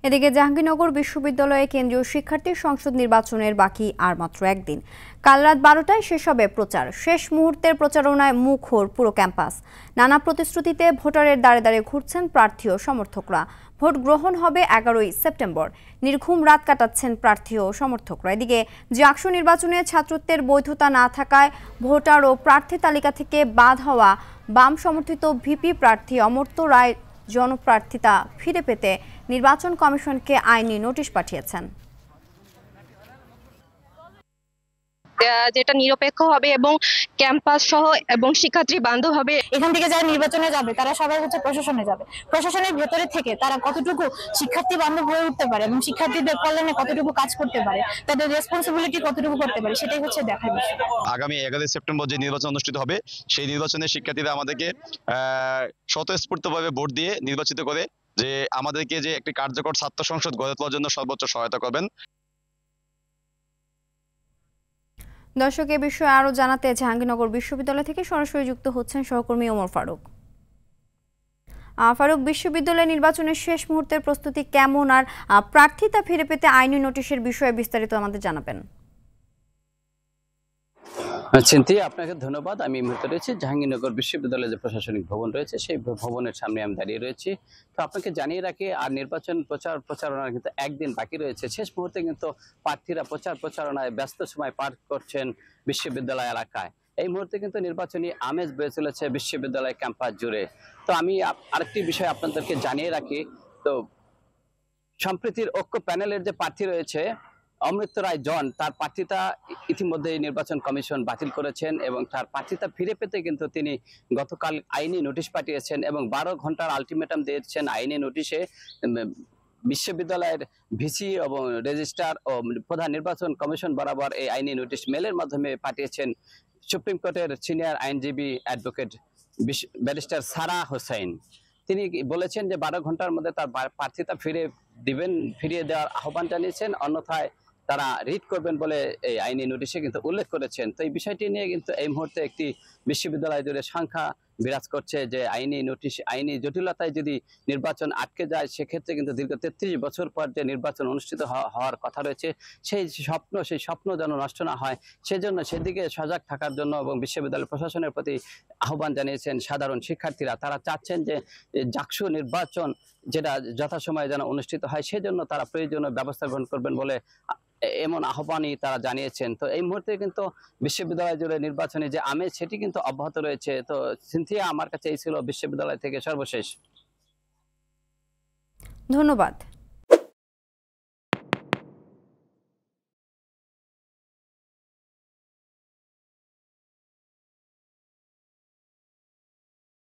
এদিকে জাহাঙ্গীরনগর বিশ্ববিদ্যালয়ে কেন্দ্রীয় শিক্ষার্থী সংসদ নির্বাচনের বাকি আর মাত্র একদিন। কাল রাত 12টায় শেষ হবে প্রচার। শেষ মুহূর্তের প্রচারণায় মুখর পুরো ক্যাম্পাস। নানা প্রতিশ্রুতিতে ভোটারের দ্বারে দ্বারে ঘুরছেন প্রার্থী ও সমর্থকরা। ভোট গ্রহণ হবে 11ই সেপ্টেম্বর। নির্ঘুম রাত কাটাচ্ছেন প্রার্থী ও সমর্থকরা। এদিকে জাকসু নির্বাচনে ছাত্রত্বের বৈধতা না থাকায় ভোটার ও প্রার্থী তালিকা থেকে বাদ হওয়া বাম সমর্থিত ভিপি প্রার্থী অমর্ত্য রায় জনপ্রার্থিতা ফিরে পেতে নির্বাচন কমিশনকে আইনি নোটিশ পাঠিয়েছেন। যেটা নিরপেক্ষ হবে এবং ক্যাম্পাস সহ এবং শিক্ষার্থী বান্ধব হবে। এখান থেকে যারা নির্বাচনে যাবে তারা সবাই প্রশাসনে যাবে। প্রশাসনের ভেতরে থেকে তারা কতটুকু শিক্ষার্থী বান্ধব হয়ে উঠতে পারে এবং শিক্ষার্থীদের কল্যাণে কতটুকু কাজ করতে পারে, তাদের রেসপন্সিবিলিটি কতটুকু করতে পারে, সেটাই হচ্ছে দেখার বিষয়। আগামী 11 সেপ্টেম্বর যে নির্বাচন অনুষ্ঠিত হবে সেই নির্বাচনে শিক্ষার্থীরা আমাদেরকে স্বতঃস্ফূর্তভাবে ভোট দিয়ে নির্বাচিত করে যে আমাদেরকে যে একটি কার্যকর ছাত্র সংসদ গড়ে তোলার জন্য সর্বোচ্চ সহায়তা করবেন। দর্শক, এ বিষয়ে আরো জানাতে জাহাঙ্গীরনগর বিশ্ববিদ্যালয় থেকে সরাসরি যুক্ত হচ্ছেন সহকর্মী ওমর ফারুক। ফারুক, বিশ্ববিদ্যালয় নির্বাচনের শেষ মুহূর্তের প্রস্তুতি কেমন, আর প্রার্থিতা ফিরে পেতে আইনি নোটিশের বিষয়ে বিস্তারিত আমাদের জানাবেন। চিন্তি, আপনাকে ধন্যবাদ। আমি এই মুহূর্তে রয়েছি জাহাঙ্গীরনগর বিশ্ববিদ্যালয়ের যে প্রশাসনিক ভবন রয়েছে সেই ভবনের সামনে আমি দাঁড়িয়ে রয়েছি। তো আপনাকে জানিয়ে রাখি, আর নির্বাচন প্রচারণার কিন্তু একদিন বাকি রয়েছে। শেষ মুহূর্তে কিন্তু প্রার্থীরা প্রচারণায় ব্যস্ত সময় পার করছেন বিশ্ববিদ্যালয় এলাকায়। এই মুহূর্তে কিন্তু নির্বাচনী আমেজ বয়ে চলেছে বিশ্ববিদ্যালয় ক্যাম্পাস জুড়ে। তো আমি আরেকটি বিষয় আপনাদেরকে জানিয়ে রাখি, তো সম্প্রীতির ঐক্য প্যানেলের যে প্রার্থী রয়েছে অমৃত রায় জন, তার প্রার্থিতা ইতিমধ্যে নির্বাচন কমিশন বাতিল করেছেন এবং তার প্রার্থিতা ফিরে পেতে কিন্তু তিনি গতকাল আইনি নোটিশ পাঠিয়েছেন এবং 12 ঘন্টার আলটিমেটাম দিয়েছেন আইনি নোটিশে। বিশ্ববিদ্যালয়ের ভিসি এবং রেজিস্ট্রার ও প্রধান নির্বাচন কমিশন বরাবর এই আইনি নোটিশ মেলের মাধ্যমে পাঠিয়েছেন সুপ্রিম কোর্টের সিনিয়র আইনজীবী অ্যাডভোকেট ব্যারিস্টার সারা হোসেন। তিনি বলেছেন যে 12 ঘন্টার মধ্যে তার প্রার্থিতা ফিরিয়ে দেওয়ার আহ্বান জানিয়েছেন, অন্যথায় তারা রিট করবেন বলে এই আইনি নোটিশে কিন্তু উল্লেখ করেছেন। তো এই বিষয়টি নিয়ে কিন্তু এই মুহূর্তে একটি বিশ্ববিদ্যালয় জুড়ে সংখ্যা বিরাজ করছে যে আইনি জটিলতায় যদি নির্বাচন আটকে যায় সেক্ষেত্রে কিন্তু দীর্ঘ 33 বছর পর যে নির্বাচন অনুষ্ঠিত হওয়ার কথা রয়েছে সেই স্বপ্ন যেন নষ্ট না হয় সেজন্য সেদিকে সজাগ থাকার জন্য এবং বিশ্ববিদ্যালয় প্রশাসনের প্রতি আহ্বান জানিয়েছেন সাধারণ শিক্ষার্থীরা। তারা চাচ্ছেন যে জাকসু নির্বাচন যেটা যথাসময়ে যেন অনুষ্ঠিত হয়, সেজন্য তারা প্রয়োজনীয় ব্যবস্থা গ্রহণ করবেন বলে এমন আহ্বানই তারা জানিয়েছেন। তো এই মুহূর্তে কিন্তু বিশ্ববিদ্যালয় জুড়ে নির্বাচনী যে আমেজ সেটি কিন্তু অব্যাহত রয়েছে। তো সিনথিয়া, আমার কাছে এই ছিল বিশ্ববিদ্যালয় থেকে সর্বশেষ। ধন্যবাদ।